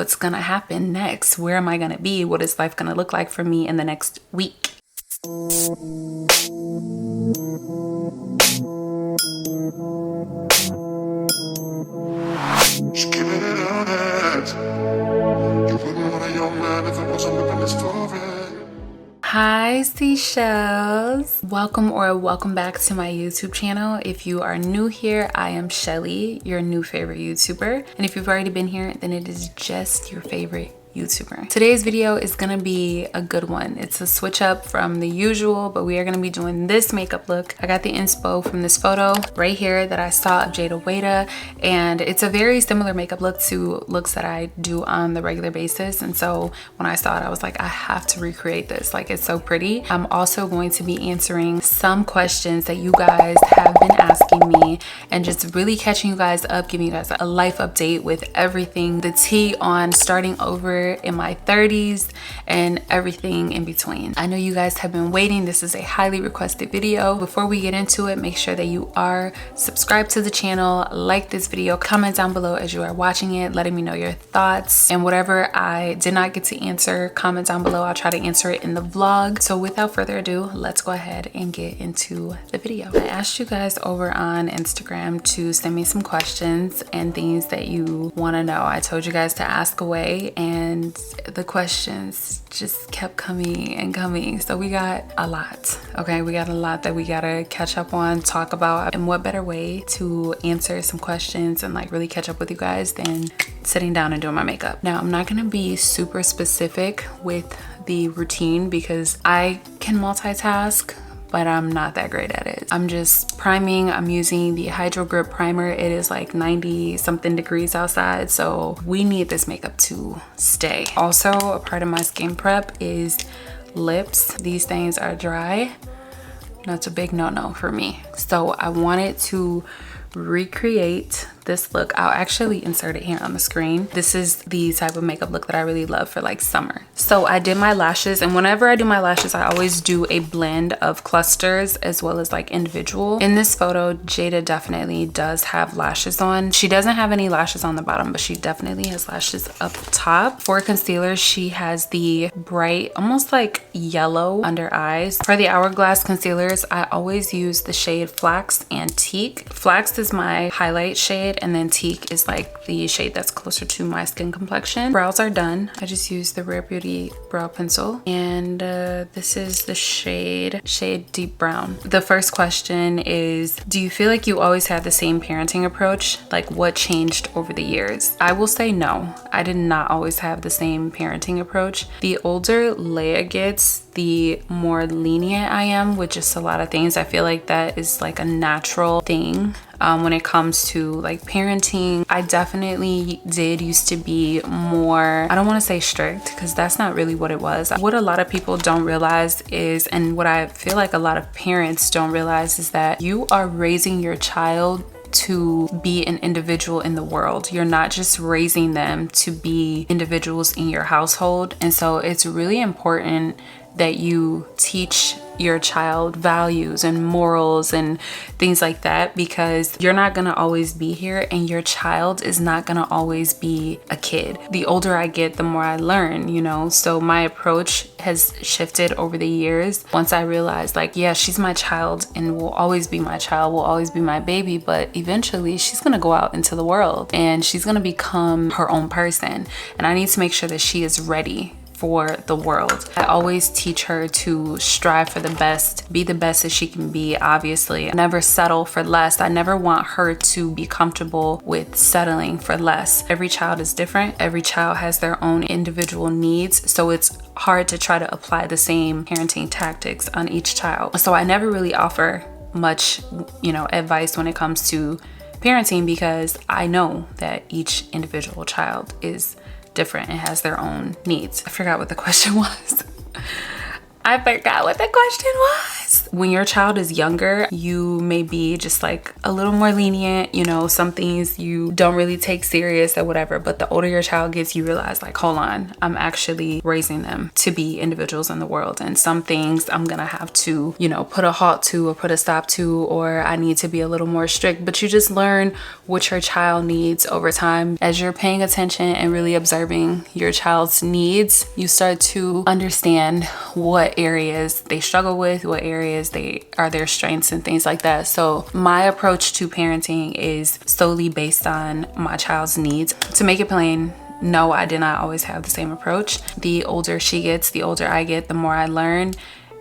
what's gonna happen next. Where am I gonna be? What is life gonna look like for me in the next week? Just give it a minute. You wouldn't want a young man if it wasn't living this story. Hi seashells, welcome back to my YouTube channel. If you are new here, I am Shelly, your new favorite YouTuber, and if you've already been here, then it is just your favorite YouTuber. Today's video is gonna be a good one. It's a switch up from the usual, but we are gonna be doing this makeup look. I got the inspo from this photo right here that I saw of Jada Wada, and it's a very similar makeup look to looks that I do on the regular basis. And so when I saw it, I was like, I have to recreate this. Like, it's so pretty. I'm also going to be answering some questions that you guys have been asking me and just really catching you guys up, giving you guys a life update with everything, the tea on starting over in my 30s and everything in between. I know you guys have been waiting. This is a highly requested video. Before we get into it, make sure that you are subscribed to the channel, like this video, comment down below as you are watching it, letting me know your thoughts, and whatever I did not get to answer, comment down below. I'll try to answer it in the vlog. So without further ado, let's go ahead and get into the video. I asked you guys over on Instagram to send me some questions and things that you want to know. I told you guys to ask away, and the questions just kept coming and coming. So we got a lot, okay? We got a lot that we gotta catch up on, talk about, and what better way to answer some questions and like really catch up with you guys than sitting down and doing my makeup. Now, I'm not gonna be super specific with the routine because I can multitask, but I'm not that great at it. I'm just priming. I'm using the Hydro Grip primer. It is like 90 something degrees outside, so we need this makeup to stay. Also, a part of my skin prep is lips. These things are dry. That's a big no-no for me. So I wanted to recreate this look. I'll actually insert it here on the screen. This is the type of makeup look that I really love for like summer. So I did my lashes, and whenever I do my lashes, I always do a blend of clusters as well as like individual. In this photo, Jada definitely does have lashes on. She doesn't have any lashes on the bottom, but she definitely has lashes up top. For concealer, she has the bright, almost like yellow under eyes. For the Hourglass concealers, I always use the shade Flax and Teak. Flax is my highlight shade, and then Teak is like the shade that's closer to my skin complexion. Brows are done. I just used the Rare Beauty brow pencil, and this is the shade Deep Brown. The first question is, do you feel like you always had the same parenting approach? Like, what changed over the years? I will say no. I did not always have the same parenting approach. The older Leia gets, the more lenient I am with just a lot of things. I feel like that is like a natural thing. When it comes to like parenting, I definitely did used to be more, I don't want to say strict because that's not really what it was. What a lot of people don't realize is, and what I feel like a lot of parents don't realize, is that you are raising your child to be an individual in the world. You're not just raising them to be individuals in your household. And so it's really important that you teach your child values and morals and things like that, because you're not gonna always be here and your child is not gonna always be a kid. The older I get, the more I learn, you know? So my approach has shifted over the years. Once I realized, like, yeah, she's my child and will always be my child, will always be my baby, but eventually she's gonna go out into the world and she's gonna become her own person. And I need to make sure that she is ready for the world. I always teach her to strive for the best, be the best that she can be, obviously. Never settle for less. I never want her to be comfortable with settling for less. Every child is different. Every child has their own individual needs. So it's hard to try to apply the same parenting tactics on each child. So I never really offer much, advice when it comes to parenting, because I know that each individual child is different and has their own needs. I forgot what the question was. I forgot what the question was. When your child is younger, you may be just like a little more lenient, you know, some things you don't really take serious or whatever. But the older your child gets, you realize like, hold on, I'm actually raising them to be individuals in the world. And some things I'm gonna have to, you know, put a halt to or put a stop to, or I need to be a little more strict. But you just learn what your child needs over time. As you're paying attention and really observing your child's needs, you start to understand what areas they struggle with, what areas they are their strengths and things like that. So my approach to parenting is solely based on my child's needs. To make it plain, no, I did not always have the same approach. The older she gets, the older I get, the more I learn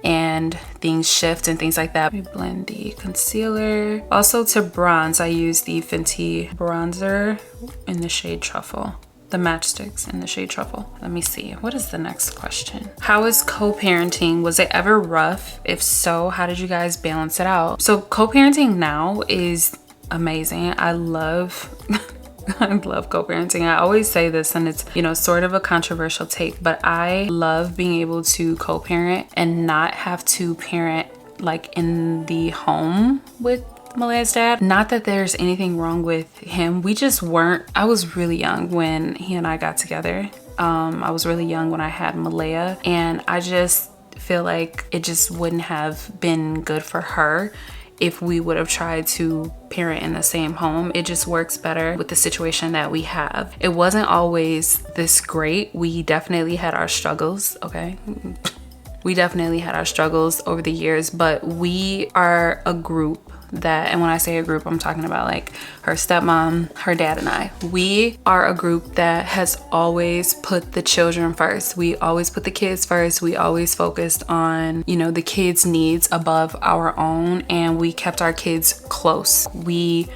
and things shift and things like that. Let me blend the concealer. Also to bronze, I use the Fenty bronzer in the shade Truffle. The matchsticks in the shade Truffle. Let me see. What is the next question? How is co-parenting? Was it ever rough? If so, how did you guys balance it out? So co-parenting now is amazing. I love I love co-parenting. I always say this, and it's, you know, sort of a controversial take, but I love being able to co-parent and not have to parent like in the home with Malaya's dad. Not that there's anything wrong with him. We just weren't. I was really young when he and I got together. I was really young when I had Malaya, and I just feel like it just wouldn't have been good for her if we would have tried to parent in the same home. It just works better with the situation that we have. It wasn't always this great. We definitely had our struggles, okay? We definitely had our struggles over the years, but we are a group that, and when I say a group, I'm talking about like her stepmom, her dad, and I. We are a group that has always put the children first. We always put the kids first. We always focused on, you know, the kids' needs above our own, and we kept our kids close. We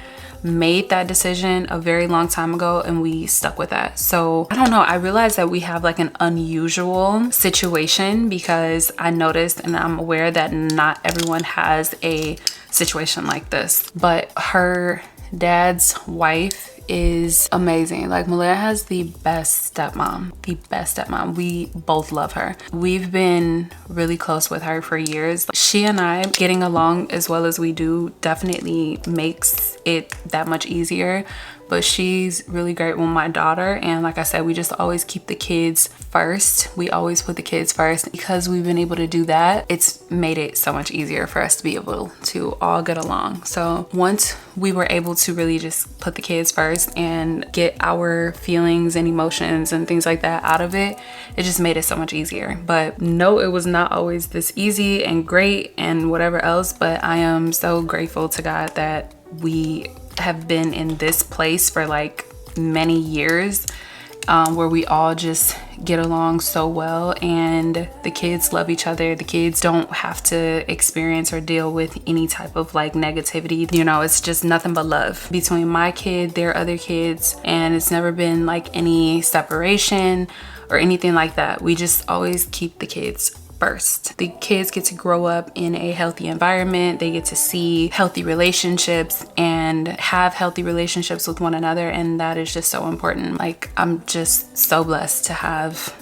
made that decision a very long time ago and we stuck with that. So I don't know, I realized that we have like an unusual situation because I noticed and I'm aware that not everyone has a situation like this, but her dad's wife is amazing. Like Malaya has the best stepmom. We both love her. We've been really close with her for years. She and I getting along as well as we do definitely makes it that much easier. But she's really great with my daughter, and like I said, we just always keep the kids first. We always put the kids first. Because we've been able to do that, it's made it so much easier for us to be able to all get along. So once we were able to really just put the kids first and get our feelings and emotions and things like that out of it, it just made it so much easier. But no, it was not always this easy and great and whatever else, but I am so grateful to God that we have been in this place for like many years, where we all just get along so well and the kids love each other. The kids don't have to experience or deal with any type of like negativity. You know, it's just nothing but love between my kid, their other kids, and it's never been like any separation or anything like that. We just always keep the kids first. The kids get to grow up in a healthy environment. They get to see healthy relationships and have healthy relationships with one another, and that is just so important. Like, I'm just so blessed to have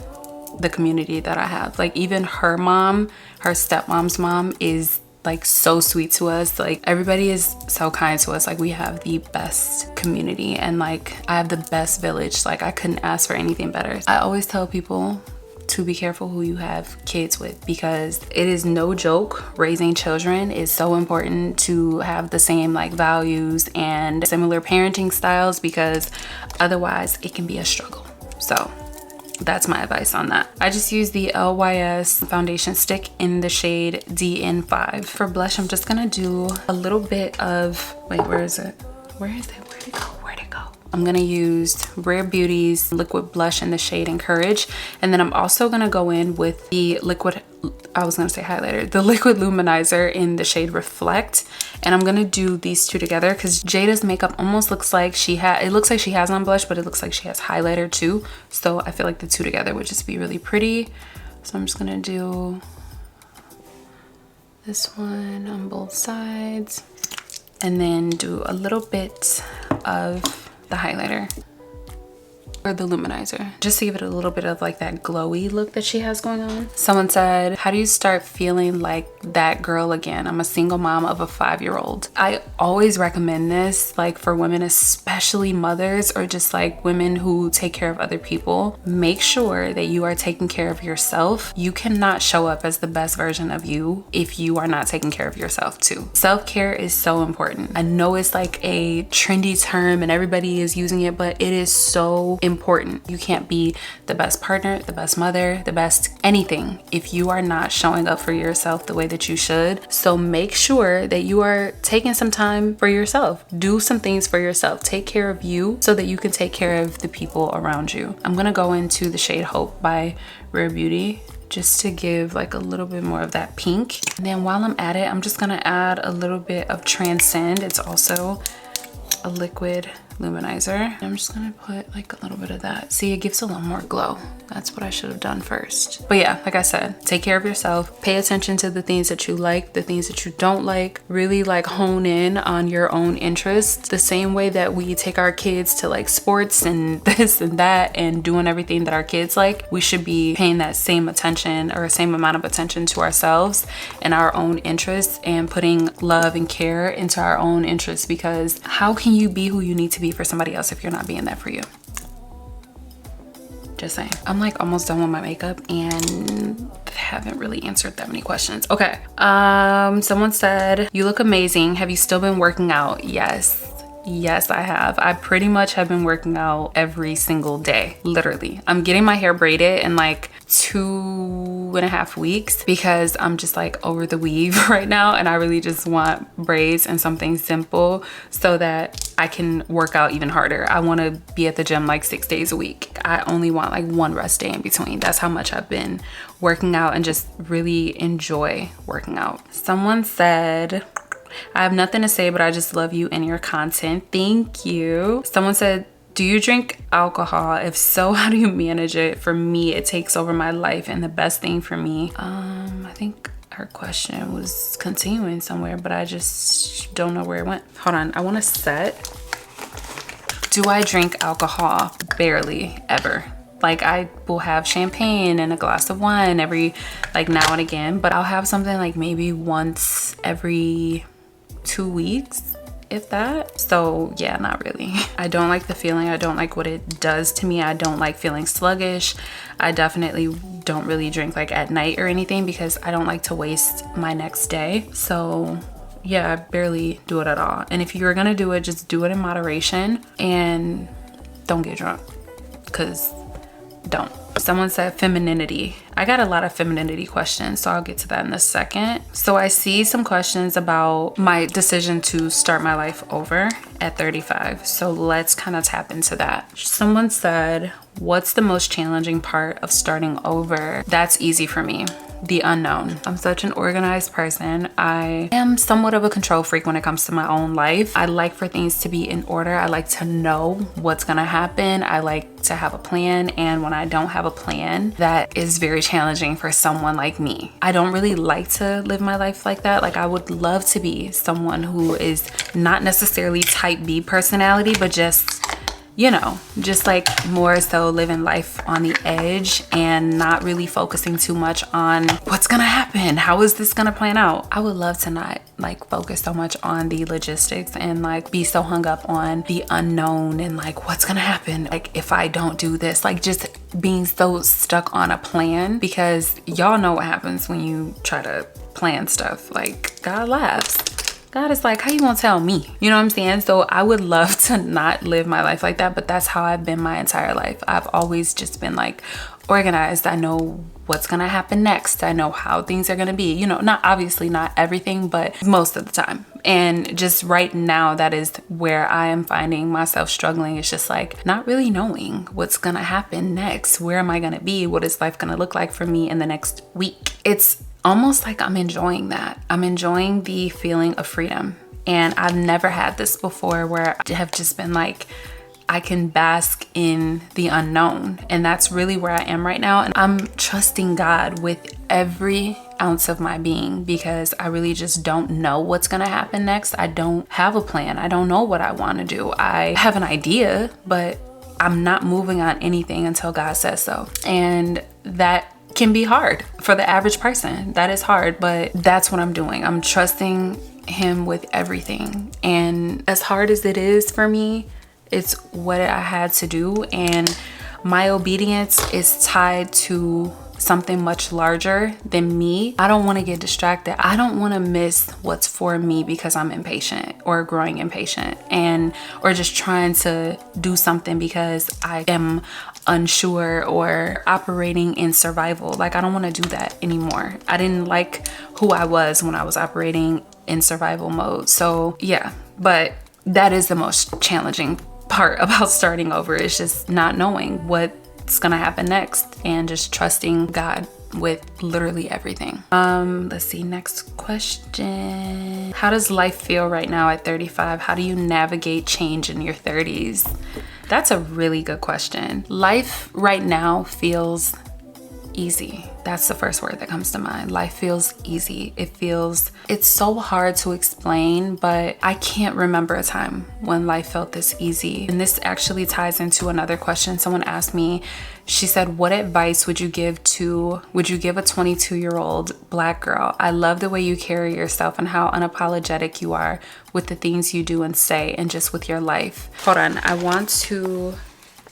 the community that I have. Like, even her mom, her stepmom's mom, is like so sweet to us. Like, everybody is so kind to us. Like, we have the best community, and like I have the best village. Like, I couldn't ask for anything better. I always tell people to be careful who you have kids with, because it is no joke. Raising children is so important to have the same like values and similar parenting styles, because otherwise it can be a struggle. So that's my advice on that. I just use the LYS foundation stick in the shade DN5. For blush, I'm just gonna do a little bit of, wait, where is it? Where'd it go? I'm gonna use Rare Beauty's liquid blush in the shade Encourage, and then I'm also gonna go in with the liquid, I was gonna say highlighter, the liquid luminizer in the shade Reflect, and I'm gonna do these two together because Jada's makeup almost looks like it looks like she has on blush, but it looks like she has highlighter too. So I feel like the two together would just be really pretty. So I'm just gonna do this one on both sides, and then do a little bit of the highlighter. or the luminizer, just to give it a little bit of like that glowy look that she has going on. Someone said, how do you start feeling like that girl again? I'm a single mom of a 5-year-old. I always recommend this, like for women, especially mothers or just like women who take care of other people. Make sure that you are taking care of yourself. You cannot show up as the best version of you if you are not taking care of yourself too. Self-care is so important. I know it's like a trendy term and everybody is using it, but it is so important. You can't be the best partner, the best mother, the best anything if you are not showing up for yourself the way that you should. So make sure that you are taking some time for yourself. Do some things for yourself. Take care of you so that you can take care of the people around you. I'm gonna go into the shade Hope by Rare Beauty just to give like a little bit more of that pink. And then while I'm at it, I'm just gonna add a little bit of Transcend. It's also a liquid luminizer. I'm just gonna put like a little bit of that. See, it gives a little more glow. That's what I should have done first. But yeah, like I said, take care of yourself. Pay attention to the things that you like, the things that you don't like. Really like hone in on your own interests. The same way that we take our kids to like sports and this and that and doing everything that our kids like, we should be paying that same attention or same amount of attention to ourselves and our own interests and putting love and care into our own interests, because how can you be who you need to be for somebody else if you're not being that for you? Just saying. I'm like almost done with my makeup and haven't really answered that many questions. Okay. Someone said, you look amazing. Have you still been working out? Yes. Yes, I have. I pretty much have been working out every single day, literally. I'm getting my hair braided in like 2.5 weeks because I'm just like over the weave right now, and I really just want braids and something simple so that I can work out even harder. I want to be at the gym like 6 days a week. I only want like one rest day in between. That's how much I've been working out and just really enjoy working out. Someone said, I have nothing to say, but I just love you and your content. Thank you. Someone said, do you drink alcohol? If so, how do you manage it? For me, it takes over my life, and the best thing for me, I think her question was continuing somewhere, but I just don't know where it went. Hold on, I want to set. Do I drink alcohol? Barely, ever. Like I will have champagne and a glass of wine every like now and again, but I'll have something like maybe once every 2 weeks, if that. So yeah, not really. I don't like the feeling. I don't like what it does to me. I don't like feeling sluggish. I definitely don't really drink like at night or anything because I don't like to waste my next day. So yeah, I barely do it at all. And if you're gonna do it, just do it in moderation and don't get drunk, because don't. Someone said femininity. I got a lot of femininity questions, so I'll get to that in a second. So I see some questions about my decision to start my life over at 35. So let's kind of tap into that. Someone said, what's the most challenging part of starting over? That's easy for me. The unknown. I'm such an organized person. I am somewhat of a control freak when it comes to my own life. I like for things to be in order. I like to know what's gonna happen. I like to have a plan, and when I don't have a plan, that is very challenging for someone like me. I don't really like to live my life like that. Like I would love to be someone who is not necessarily type B personality, but just, you know, just like more so living life on the edge and not really focusing too much on what's gonna happen. How is this gonna plan out? I would love to not like focus so much on the logistics and like be so hung up on the unknown and like what's gonna happen. Like if I don't do this, like just being so stuck on a plan, because y'all know what happens when you try to plan stuff. Like God laughs. God is like, how you gonna tell me? You know what I'm saying? So I would love to not live my life like that, but that's how I've been my entire life. I've always just been like organized. I know what's gonna happen next. I know how things are gonna be, you know, not obviously not everything, but most of the time. And just right now, that is where I am finding myself struggling. It's just like not really knowing what's gonna happen next. Where am I gonna be? What is life gonna look like for me in the next week? It's almost like I'm enjoying that. I'm enjoying the feeling of freedom. And I've never had this before where I have just been like, I can bask in the unknown. And that's really where I am right now. And I'm trusting God with every ounce of my being, because I really just don't know what's gonna happen next. I don't have a plan. I don't know what I want to do. I have an idea, but I'm not moving on anything until God says so. And that can be hard for the average person. That is hard, but that's what I'm doing. I'm trusting him with everything. And as hard as it is for me, it's what I had to do. And my obedience is tied to something much larger than me. I don't want to get distracted. I don't want to miss what's for me because I'm impatient or growing impatient or just trying to do something because I am unsure or operating in survival. Like, I don't want to do that anymore. I didn't like who I was when I was operating in survival mode. So yeah, but that is the most challenging part about starting over, is just not knowing what's gonna happen next and just trusting God with literally everything. Let's see, next question. How does life feel right now at 35? How do you navigate change in your 30s? That's a really good question. Life right now feels easy. That's the first word that comes to mind. Life feels easy. It's so hard to explain, but I can't remember a time when life felt this easy. And this actually ties into another question someone asked me. She said, what advice would you give a 22-year-old Black girl? I love the way you carry yourself and how unapologetic you are with the things you do and say and just with your life. Hold on,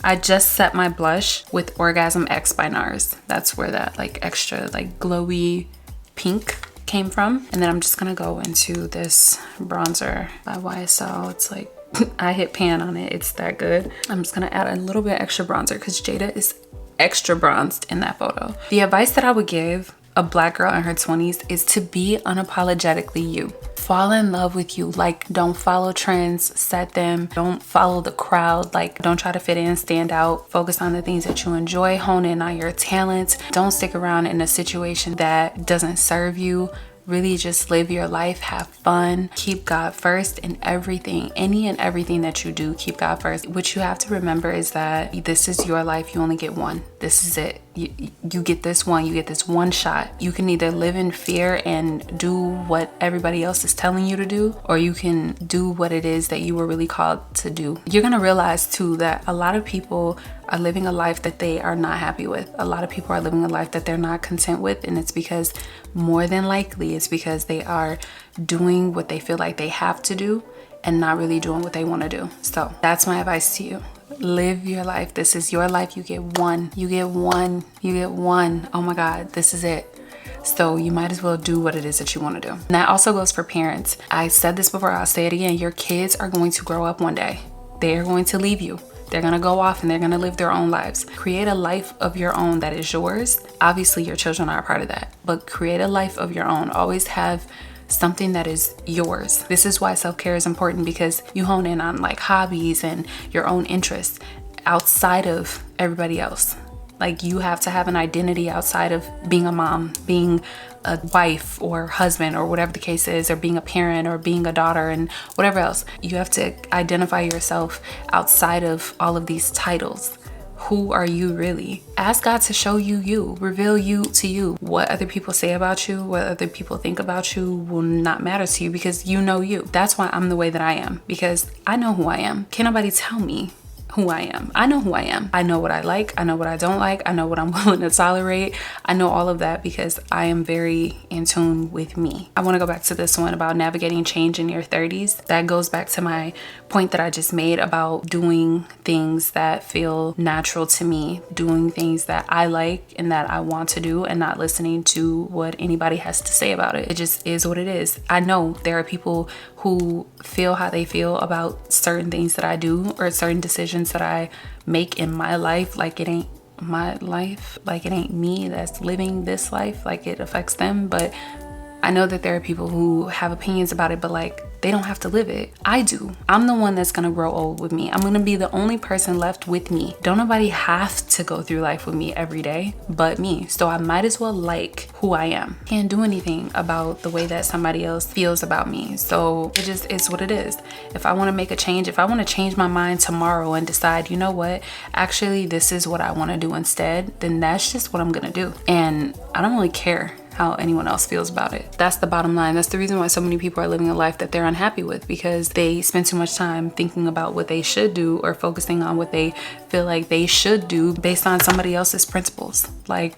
I just set my blush with Orgasm X by NARS. That's where that extra glowy pink came from. And then I'm just gonna go into this bronzer by YSL. It's like, I hit pan on it. It's that good. I'm just gonna add a little bit extra bronzer because Jada is extra bronzed in that photo. The advice that I would give a Black girl in her 20s is to be unapologetically you. Fall in love with you. Don't follow trends, set them. Don't follow the crowd. Don't try to fit in, stand out. Focus on the things that you enjoy. Hone in on your talents. Don't stick around in a situation that doesn't serve you. Really just live your life, have fun, keep God first in everything. Any and everything that you do, keep God first. What you have to remember is that this is your life. You only get one. This is it. You get this one. You get this one shot. You can either live in fear and do what everybody else is telling you to do, or you can do what it is that you were really called to do. You're gonna realize too that a lot of people are living a life that they are not happy with. A lot of people are living a life that they're not content with, and it's because, more than likely, it's because they are doing what they feel like they have to do and not really doing what they want to do. So that's my advice to you. Live your life. This is your life. You get one. You get one. You get one. Oh my God, this is it. So you might as well do what it is that you want to do. And that also goes for parents. I said this before, I'll say it again. Your kids are going to grow up one day. They are going to leave you. They're gonna go off and they're gonna live their own lives. Create a life of your own that is yours. Obviously, your children are a part of that, but create a life of your own. Always have something that is yours. This is why self-care is important, because you hone in on hobbies and your own interests outside of everybody else. You have to have an identity outside of being a mom, being a wife or husband or whatever the case is, or being a parent or being a daughter and whatever else. You have to identify yourself outside of all of these titles. Who are you really? Ask God to show you, reveal you to you. What other people say about you, what other people think about you will not matter to you, because you know you. That's why I'm the way that I am, because I know who I am. Can't nobody tell me who I am. I know who I am. I know what I like. I know what I don't like. I know what I'm willing to tolerate. I know all of that because I am very in tune with me. I want to go back to this one about navigating change in your 30s. That goes back to my point that I just made about doing things that feel natural to me, doing things that I like and that I want to do, and not listening to what anybody has to say about it. It just is what it is. I know there are people who feel how they feel about certain things that I do or certain decisions that I make in my life. It ain't my life. It ain't me that's living this life. It affects them. But I know that there are people who have opinions about it, but they don't have to live it. I do. I'm the one that's gonna grow old with me. I'm gonna be the only person left with me. Don't nobody have to go through life with me every day but me. So I might as well like who I am. Can't do anything about the way that somebody else feels about me. So it just is what it is. If I wanna make a change, if I wanna change my mind tomorrow and decide, you know what, actually this is what I wanna do instead, then that's just what I'm gonna do. And I don't really care how anyone else feels about it. That's the bottom line. That's the reason why so many people are living a life that they're unhappy with, because they spend too much time thinking about what they should do or focusing on what they feel like they should do based on somebody else's principles. Like,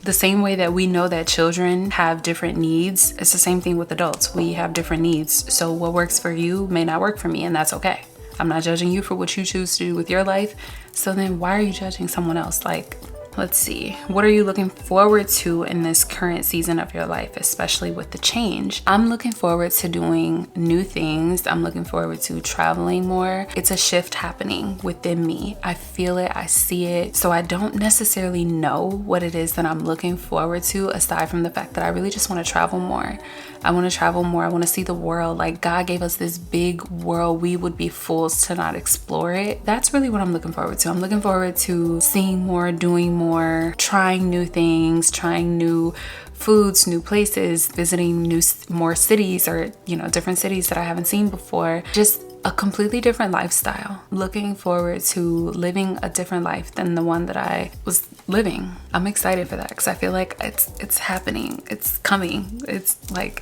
the same way that we know that children have different needs, it's the same thing with adults. We have different needs. So what works for you may not work for me, and that's okay. I'm not judging you for what you choose to do with your life. So then why are you judging someone else? Like, let's see. What are you looking forward to in this current season of your life, especially with the change? I'm looking forward to doing new things. I'm looking forward to traveling more. It's a shift happening within me. I feel it, I see it. So I don't necessarily know what it is that I'm looking forward to, aside from the fact that I really just want to travel more. I want to travel more. I want to see the world. Like, God gave us this big world. We would be fools to not explore it. That's really what I'm looking forward to. I'm looking forward to seeing more, doing more, trying new things, trying new foods, new places, visiting more cities, or, you know, different cities that I haven't seen before. Just a completely different lifestyle. Looking forward to living a different life than the one that I was living. I'm excited for that because I feel like it's happening. It's coming. It's like,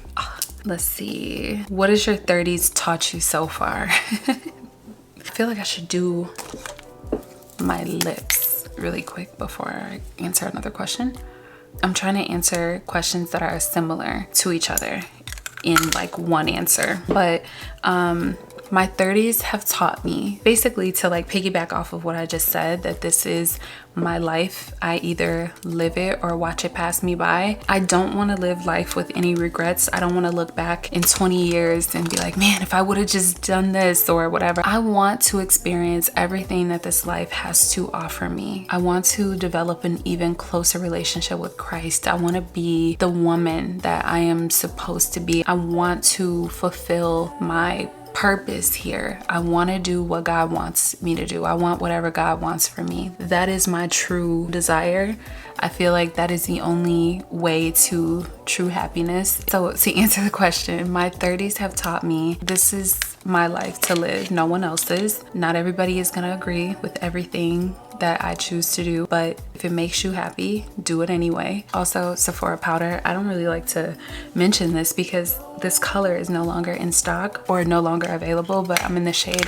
let's see. What has your 30s taught you so far? I feel like I should do my lips really quick before I answer another question. I'm trying to answer questions that are similar to each other in like one answer, but my 30s have taught me, basically, to like piggyback off of what I just said, that this is my life. I either live it or watch it pass me by. I don't want to live life with any regrets. I don't want to look back in 20 years and be like, man, if I would have just done this or whatever. I want to experience everything that this life has to offer me. I want to develop an even closer relationship with Christ. I want to be the woman that I am supposed to be. I want to fulfill my purpose here. I want to do what God wants me to do. I want whatever God wants for me. That is my true desire. I feel like that is the only way to true happiness. So to answer the question, my 30s have taught me this is my life to live, no one else's. Not everybody is going to agree with everything that I choose to do, but if it makes you happy, do it anyway. Also, Sephora powder. I don't really like to mention this because this color is no longer in stock or no longer available, but I'm in the shade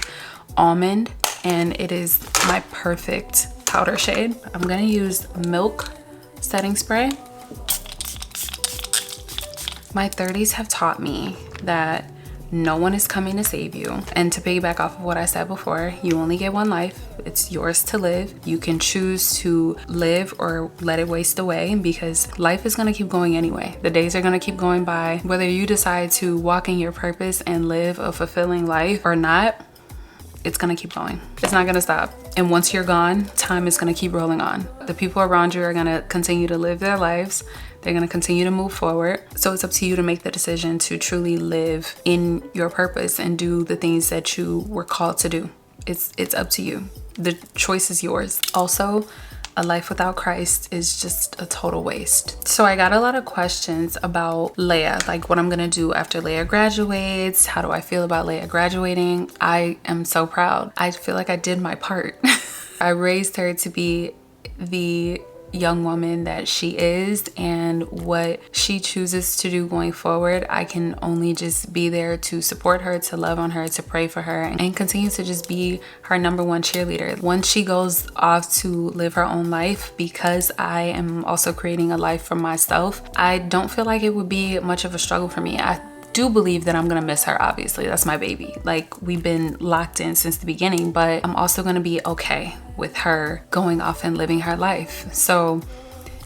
Almond and it is my perfect powder shade. I'm gonna use Milk setting spray. My 30s have taught me that no one is coming to save you. And to piggyback off of what I said before, you only get one life. It's yours to live. You can choose to live or let it waste away, because life is going to keep going anyway. The days are going to keep going by. Whether you decide to walk in your purpose and live a fulfilling life or not, it's going to keep going. It's not going to stop. And once you're gone, time is going to keep rolling on. The people around you are going to continue to live their lives. They're going to continue to move forward. So it's up to you to make the decision to truly live in your purpose and do the things that you were called to do. It's up to you. The choice is yours. Also, a life without Christ is just a total waste. So I got a lot of questions about Leia, like what I'm gonna do after Leia graduates. How do I feel about Leia graduating? I am so proud. I feel like I did my part. I raised her to be the young woman that she is, and what she chooses to do going forward, I can only just be there to support her, to love on her, to pray for her, and continue to just be her number one cheerleader. Once she goes off to live her own life, because I am also creating a life for myself, I don't feel like it would be much of a struggle for me. I do believe that I'm gonna miss her, obviously. That's my baby. Like, we've been locked in since the beginning, but I'm also gonna be okay with her going off and living her life. So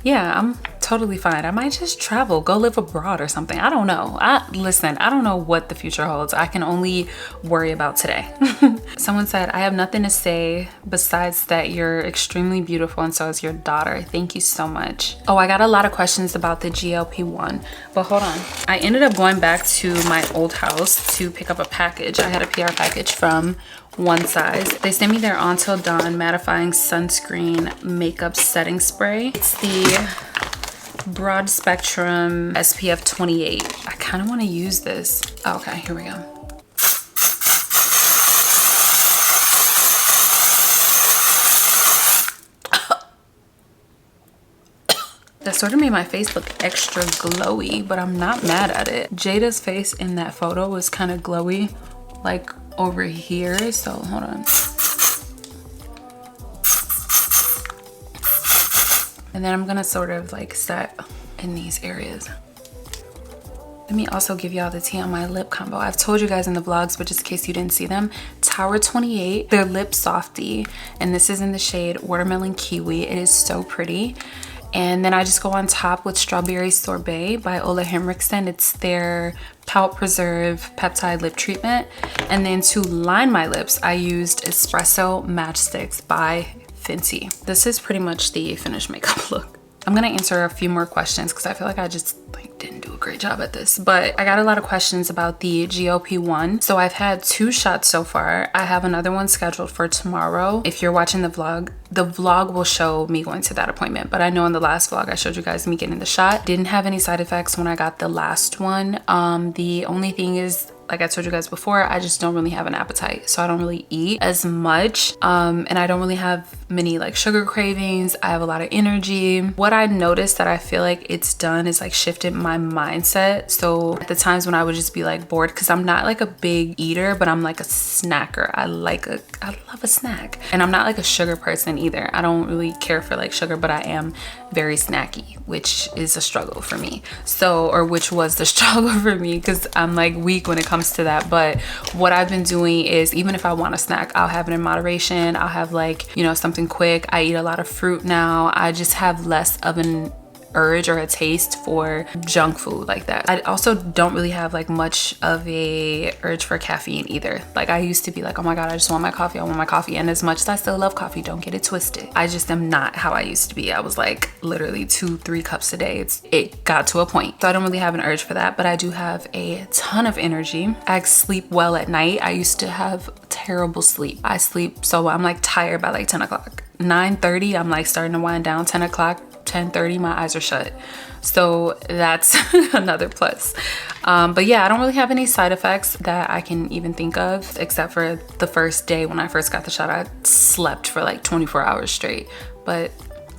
yeah, I'm totally fine. I might just travel, go live abroad or something. I don't know. Listen, I don't know what the future holds. I can only worry about today. Someone said, I have nothing to say besides that you're extremely beautiful and so is your daughter. Thank you so much. Oh, I got a lot of questions about the GLP-1, but hold on. I ended up going back to my old house to pick up a package. I had a PR package from One Size. They sent me their Until Dawn mattifying sunscreen makeup setting spray. It's the broad spectrum SPF 28. I kind of want to use this. Oh, okay, here we go. That sort of made my face look extra glowy, but I'm not mad at it. Jada's face in that photo was kind of glowy, like over here. So hold on. And then I'm gonna sort of like set in these areas. Let me also give y'all the tea on my lip combo. I've told you guys in the vlogs, but just in case you didn't see them, Tower 28, they're Lip Softy, and this is in the shade Watermelon Kiwi. It is so pretty. And then I just go on top with Strawberry Sorbet by Ole Henriksen. It's their Pout Preserve Peptide Lip Treatment. And then to line my lips, I used Espresso Matchsticks by Fenty. This is pretty much the finished makeup look. I'm gonna answer a few more questions because I feel like I just didn't do a great job at this, but I got a lot of questions about the GLP-1. So I've had 2 shots so far. I have another one scheduled for tomorrow. If you're watching the vlog will show me going to that appointment, but I know in the last vlog I showed you guys me getting the shot. Didn't have any side effects when I got the last one. The only thing is, like I told you guys before, I just don't really have an appetite. So I don't really eat as much. And I don't really have many like sugar cravings. I have a lot of energy. What I noticed that I feel like it's done is like shifted my mindset. So at the times when I would just be like bored, because I'm not like a big eater, but I'm like a snacker. I love a snack. And I'm not like a sugar person either. I don't really care for like sugar, but I am very snacky, which is a struggle for me. So, or which was the struggle for me, because I'm like weak when it comes to that. But what I've been doing is, even if I want a snack, I'll have it in moderation. I'll have like, you know, something quick. I eat a lot of fruit now. I just have less of an urge or a taste for junk food like that. I also don't really have like much of a urge for caffeine either. Like I used to be like, oh my god, I just want my coffee, I want my coffee. And as much as I still love coffee, don't get it twisted, I just am not how I used to be. I was like literally 2-3 cups a day. It got to a point. So I don't really have an urge for that, but I do have a ton of energy. I sleep well at night. I used to have terrible sleep. I sleep so well. I'm like tired by like 10 o'clock. 9:30, I'm like starting to wind down. 10 o'clock, 10:30, my eyes are shut. So that's another plus. But yeah, I don't really have any side effects that I can even think of, except for the first day when I first got the shot. I slept for like 24 hours straight, but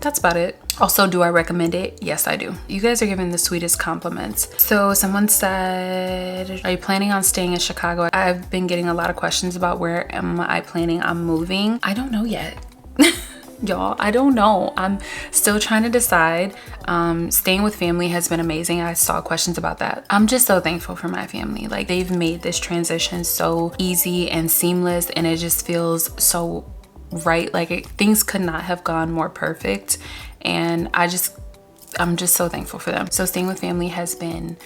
that's about it. Also, do I recommend it? Yes, I do. You guys are giving the sweetest compliments. So someone said, are you planning on staying in Chicago? I've been getting a lot of questions about where am I planning on moving. I don't know yet. Y'all, I don't know. I'm still trying to decide. Staying with family has been amazing. I saw questions about that. I'm just so thankful for my family. Like they've made this transition so easy and seamless, and it just feels so right. Like things could not have gone more perfect, and I'm just so thankful for them. So staying with family has been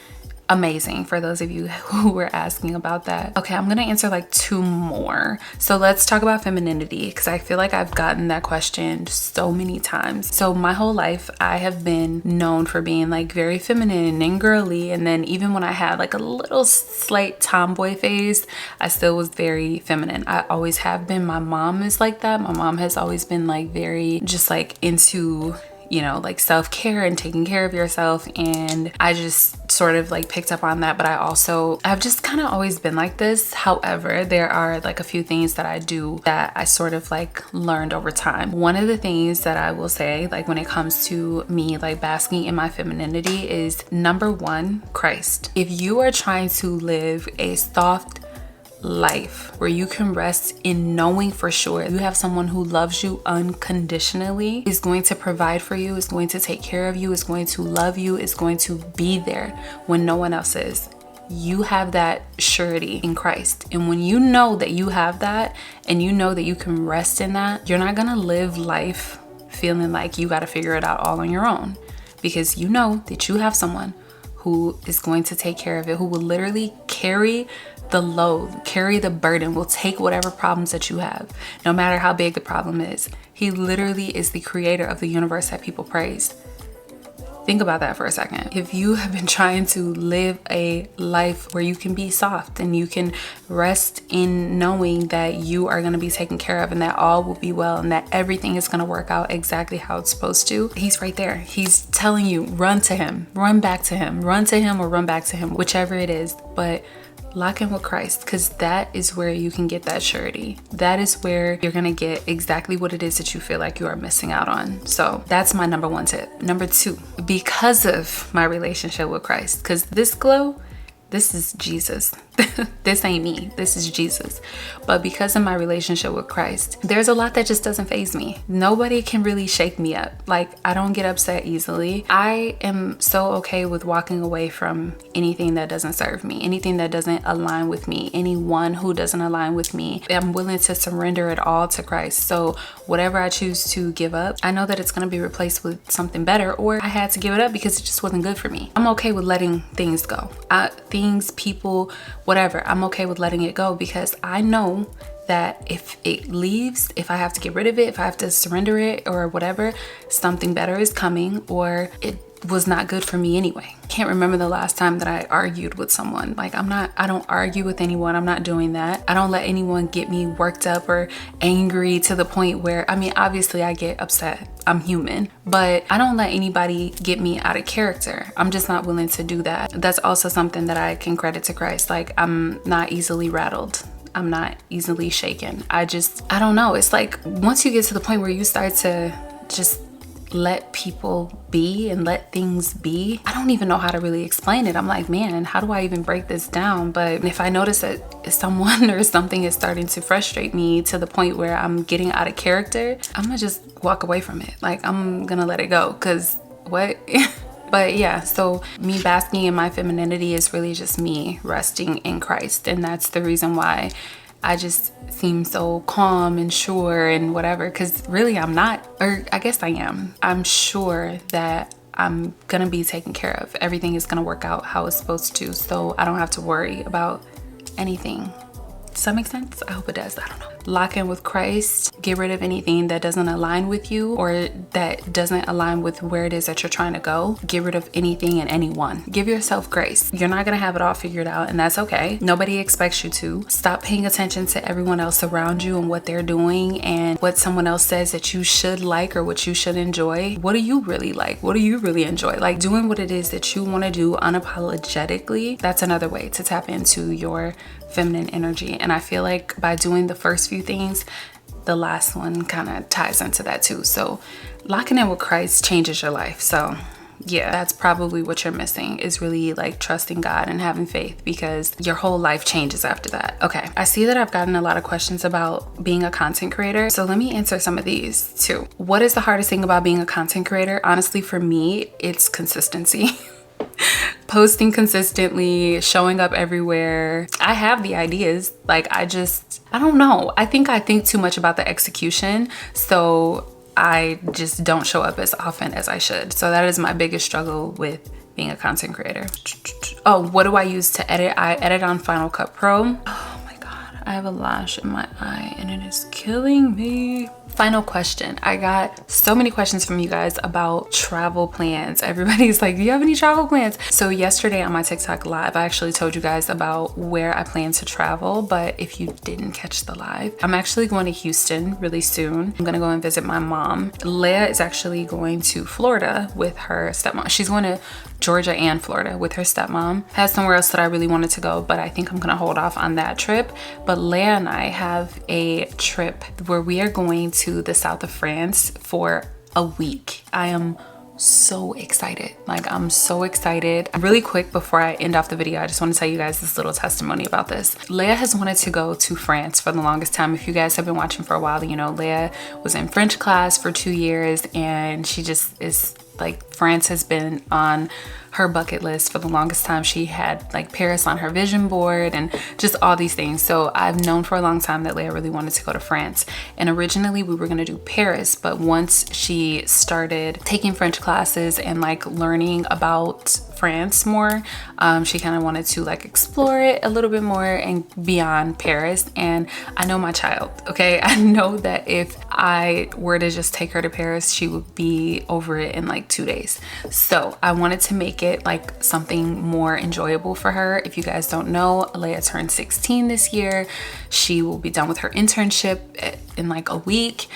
amazing, for those of you who were asking about that. Okay, I'm gonna answer like 2 more. So let's talk about femininity, because I feel like I've gotten that question so many times. So my whole life I have been known for being like very feminine and girly, and then even when I had like a little slight tomboy phase, I still was very feminine. I always have been. My mom is like that. My mom has always been like very just like into, you know, like self-care and taking care of yourself, and I just sort of like picked up on that. But I've just kind of always been like this. However, there are like a few things that I do that I sort of like learned over time. One of the things that I will say, like when it comes to me like basking in my femininity, is number 1, Christ. If you are trying to live a soft life where you can rest in knowing for sure you have someone who loves you unconditionally, is going to provide for you, is going to take care of you, is going to love you, is going to be there when no one else is. You have that surety in Christ. And when you know that you have that, and you know that you can rest in that, you're not gonna live life feeling like you got to figure it out all on your own, because you know that you have someone who is going to take care of it, who will literally carry the load, carry the burden, will take whatever problems that you have, no matter how big the problem is. He literally is the creator of the universe that people praise. Think about that for a second. If you have been trying to live a life where you can be soft and you can rest in knowing that you are going to be taken care of and that all will be well and that everything is going to work out exactly how it's supposed to, he's right there. He's telling you, run to him, run back to him, run to him or run back to him, whichever it is. But lock in with Christ, because that is where you can get that surety. That is where you're gonna get exactly what it is that you feel like you are missing out on. So that's my number one tip. Number two, because of my relationship with Christ, because this glow, this is Jesus. This ain't me. This is Jesus. But because of my relationship with Christ, there's a lot that just doesn't faze me. Nobody can really shake me up. Like, I don't get upset easily. I am so okay with walking away from anything that doesn't serve me, anything that doesn't align with me, anyone who doesn't align with me. I'm willing to surrender it all to Christ. So whatever I choose to give up, I know that it's going to be replaced with something better, or I had to give it up because it just wasn't good for me. I'm okay with letting things go. Things, people, whatever, I'm okay with letting it go, because I know that if it leaves, if I have to get rid of it, if I have to surrender it or whatever, something better is coming, or it was not good for me anyway. Can't remember the last time that I argued with someone. Like, I don't argue with anyone. I'm not doing that. I don't let anyone get me worked up or angry to the point where, I mean, obviously I get upset. I'm human, but I don't let anybody get me out of character. I'm just not willing to do that. That's also something that I can credit to Christ. Like, I'm not easily rattled. I'm not easily shaken. I don't know. It's like, once you get to the point where you start to just let people be and let things be, I don't even know how to really explain it. I'm like, man, how do I even break this down? But if I notice that someone or something is starting to frustrate me to the point where I'm getting out of character, I'm gonna just walk away from it. Like, I'm gonna let it go, because what? But yeah, so me basking in my femininity is really just me resting in Christ. And that's the reason why I just seem so calm and sure and whatever, because really I'm not, or I guess I am. I'm sure that I'm gonna be taken care of. Everything is gonna work out how it's supposed to, so I don't have to worry about anything. Does that make sense? I hope it does. I don't know. Lock in with Christ. Get rid of anything that doesn't align with you, or that doesn't align with where it is that you're trying to go. Get rid of anything and anyone. Give yourself grace. You're not gonna have it all figured out, and that's okay. Nobody expects you to. Stop paying attention to everyone else around you and what they're doing and what someone else says that you should like or what you should enjoy. What do you really like? What do you really enjoy? Like, doing what it is that you want to do unapologetically. That's another way to tap into your feminine energy. And I feel like by doing the first few things, the last one kind of ties into that too. So locking in with Christ changes your life. So yeah, that's probably what you're missing, is really like trusting God and having faith, because your whole life changes after that. Okay, I see that I've gotten a lot of questions about being a content creator, so let me answer some of these too. What is the hardest thing about being a content creator? Honestly, for me, it's consistency. Posting consistently, showing up everywhere. I have the ideas, like I don't know. I think too much about the execution, so I just don't show up as often as I should. So that is my biggest struggle with being a content creator. Oh, what do I use to edit? I edit on Final Cut Pro. Oh my God, I have a lash in my eye and it is killing me. Final question. I got so many questions from you guys about travel plans. Everybody's like, do you have any travel plans? So yesterday on my TikTok live, I actually told you guys about where I plan to travel. But if you didn't catch the live, I'm actually going to Houston really soon. I'm gonna go and visit my mom. Leia is actually going to Florida with her stepmom. She's going to Georgia and Florida with her stepmom. Has somewhere else that I really wanted to go, but I think I'm gonna hold off on that trip. But Leia and I have a trip where we are going to the south of France for a week. I am so excited. Like, I'm so excited. Really quick before I end off the video, I just want to tell you guys this little testimony about this. Leia has wanted to go to France for the longest time. If you guys have been watching for a while, you know Leia was in French class for 2 years, and she just is like, France has been on her bucket list for the longest time. She had like Paris on her vision board and just all these things. So I've known for a long time that Leia really wanted to go to France. And originally we were gonna do Paris, but once she started taking French classes and like learning about France more, she kind of wanted to like explore it a little bit more and beyond Paris. And I know my child, okay? I know that if I were to just take her to Paris, she would be over it in like 2 days. So I wanted to make it like something more enjoyable for her. If you guys don't know, Leia turned 16 this year. She will be done with her internship in like a week.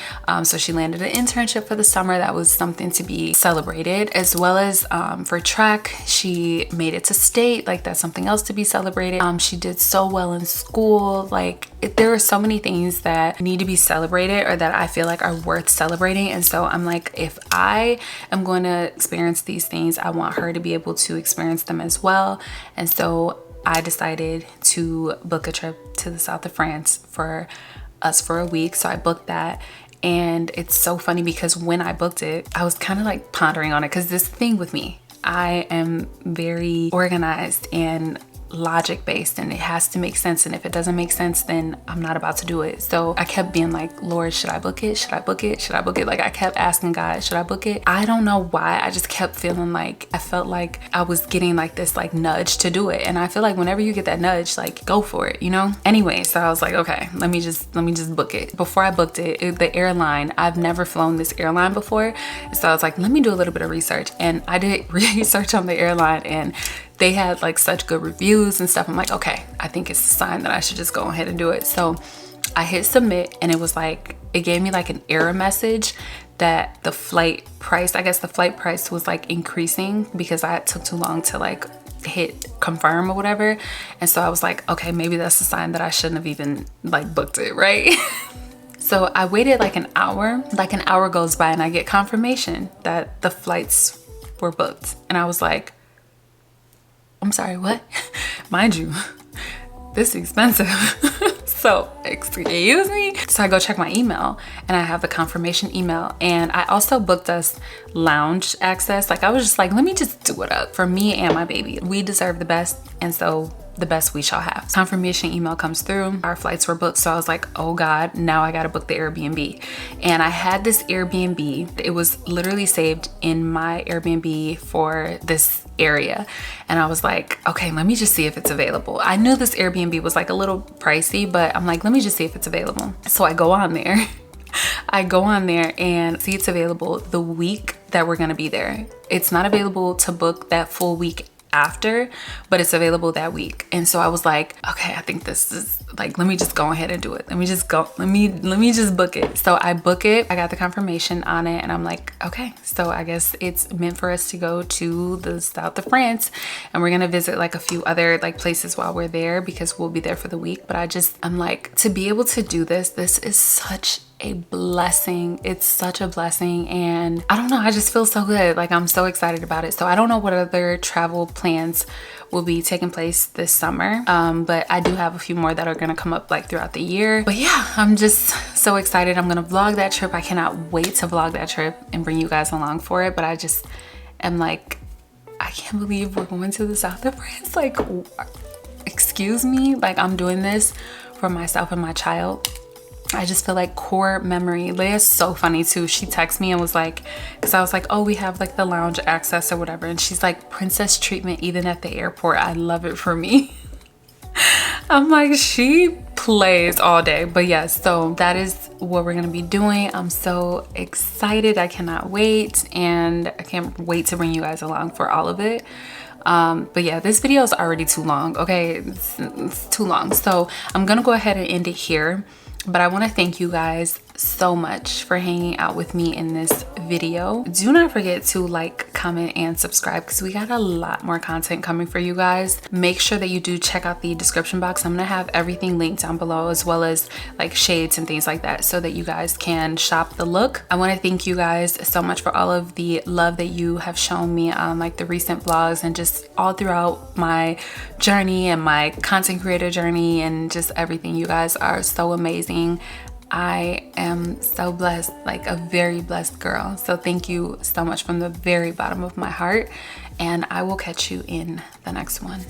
So she landed an internship for the summer. That was something to be celebrated, as well as for track, she made it to state. Like that's something else to be celebrated. She did so well in school. Like there are so many things that need to be celebrated, or that I feel like are worth celebrating. And so I'm like, if I am going to experience these things, I want her to be able to experience them as well. And so I decided to book a trip to the south of France for us for a week. So I booked that. And it's so funny because when I booked it, I was kind of like pondering on it, because this thing with me, I am very organized and logic based, and it has to make sense, and if it doesn't make sense, then I'm not about to do it. So I kept being like, Lord, should I book it? Should I book it? Should I book it? Like I kept asking God, should I book it? I don't know why, I just kept feeling like, I felt like I was getting like this like nudge to do it. And I feel like whenever you get that nudge, like go for it, you know? Anyway, so I was like, okay, let me just book it. Before I booked it, the airline, I've never flown this airline before. So I was like, let me do a little bit of research. And I did research on the airline, and they had like such good reviews and stuff. I'm like, okay, I think it's a sign that I should just go ahead and do it. So I hit submit, and it was like, it gave me like an error message that the flight price, I guess the flight price was like increasing because I took too long to like hit confirm or whatever. And so I was like, okay, maybe that's a sign that I shouldn't have even like booked it, right? So I waited like an hour goes by, and I get confirmation that the flights were booked. And I was like, I'm sorry, what? Mind you, this is expensive. So excuse me. So I go check my email, and I have the confirmation email, and I also booked us lounge access. Like I was just like, let me just do it up for me and my baby. We deserve the best, and so the best we shall have. Confirmation email comes through. Our flights were booked. So I was like, oh God, now I gotta book the Airbnb. And I had this Airbnb. It was literally saved in my Airbnb for this area. And I was like, okay, let me just see if it's available. I knew this Airbnb was like a little pricey, but I'm like, let me just see if it's available. So I go on there. And see it's available the week that we're gonna be there. It's not available to book that full week after, but it's available that week. And so I was like, okay, I think this is like, let me just go ahead and do it. Let me just book it. So I book it. I got the confirmation on it, and I'm like, okay, so I guess it's meant for us to go to the south of France, and we're gonna visit like a few other like places while we're there, because we'll be there for the week. But I'm like, to be able to do this is such a blessing. It's such a blessing, and I don't know, I just feel so good. Like I'm so excited about it. So I don't know what other travel plans will be taking place this summer, but I do have a few more that are gonna come up like throughout the year. But yeah, I'm just so excited. I'm gonna vlog that trip. I cannot wait to vlog that trip and bring you guys along for it. But I just am like, I can't believe we're going to the south of France. Like, excuse me, like I'm doing this for myself and my child. I just feel like core memory. Leia's so funny too. She texted me and was like, because I was like, oh, we have like the lounge access or whatever. And she's like, princess treatment even at the airport. I love it for me. I'm like, she plays all day. But yes, so that is what we're gonna be doing. I'm so excited. I cannot wait. And I can't wait to bring you guys along for all of it. But yeah, this video is already too long. Okay, it's too long. So I'm gonna go ahead and end it here. But I want to thank you guys so much for hanging out with me in this video. Do not forget to like, comment, and subscribe, because we got a lot more content coming for you guys. Make sure that you do check out the description box. I'm gonna have everything linked down below, as well as like shades and things like that, so that you guys can shop the look. I want to thank you guys so much for all of the love that you have shown me on like the recent vlogs, and just all throughout my journey and my content creator journey, and just everything. You guys are so amazing. I am so blessed, like a very blessed girl. So thank you so much from the very bottom of my heart, and I will catch you in the next one.